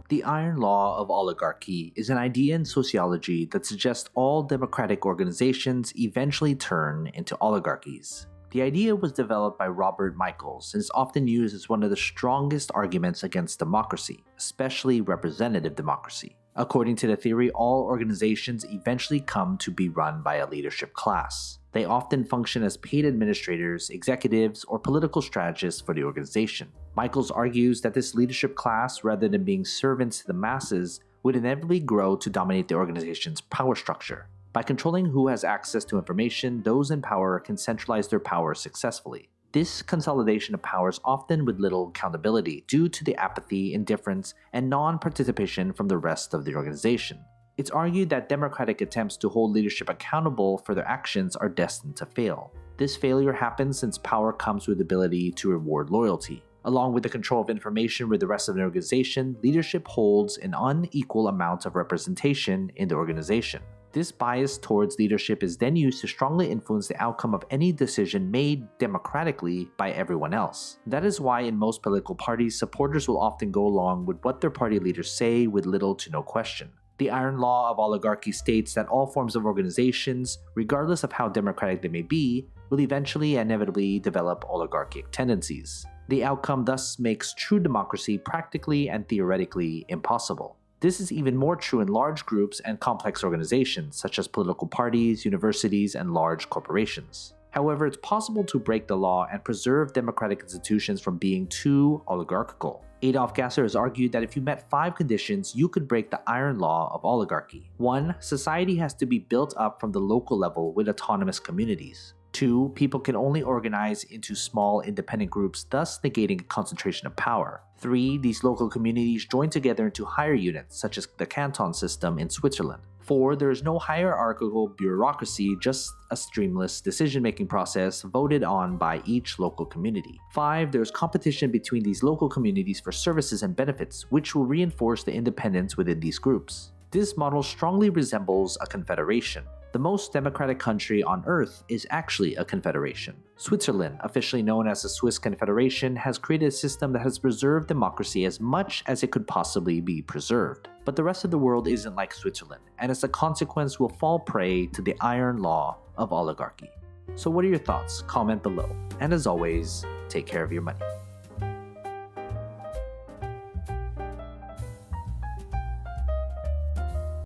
The Iron Law of Oligarchy is an idea in sociology that suggests all democratic organizations eventually turn into oligarchies. The idea was developed by Robert Michels and is often used as one of the strongest arguments against democracy, especially representative democracy. According to the theory, all organizations eventually come to be run by a leadership class. They often function as paid administrators, executives, or political strategists for the organization. Michels argues that this leadership class, rather than being servants to the masses, would inevitably grow to dominate the organization's power structure. By controlling who has access to information, those in power can centralize their power successfully. This consolidation of power is often with little accountability due to the apathy, indifference, and non-participation from the rest of the organization. It's argued that democratic attempts to hold leadership accountable for their actions are destined to fail. This failure happens since power comes with the ability to reward loyalty. Along with the control of information with the rest of the organization, leadership holds an unequal amount of representation in the organization. This bias towards leadership is then used to strongly influence the outcome of any decision made democratically by everyone else. That is why in most political parties, supporters will often go along with what their party leaders say with little to no question. The Iron Law of Oligarchy states that all forms of organizations, regardless of how democratic they may be, will eventually and inevitably develop oligarchic tendencies. The outcome thus makes true democracy practically and theoretically impossible. This is even more true in large groups and complex organizations, such as political parties, universities, and large corporations. However, it's possible to break the law and preserve democratic institutions from being too oligarchical. Adolf Gasser has argued that if you met 5 conditions, you could break the Iron Law of Oligarchy. 1. Society has to be built up from the local level with autonomous communities. 2. People can only organize into small independent groups, thus negating concentration of power. 3. These local communities join together into higher units, such as the canton system in Switzerland. 4. There is no hierarchical bureaucracy, just a streamless decision-making process voted on by each local community. 5. There is competition between these local communities for services and benefits, which will reinforce the independence within these groups. This model strongly resembles a confederation. The most democratic country on Earth is actually a confederation. Switzerland, officially known as the Swiss Confederation, has created a system that has preserved democracy as much as it could possibly be preserved. But the rest of the world isn't like Switzerland, and as a consequence will fall prey to the Iron Law of Oligarchy. So what are your thoughts? Comment below. And as always, take care of your money.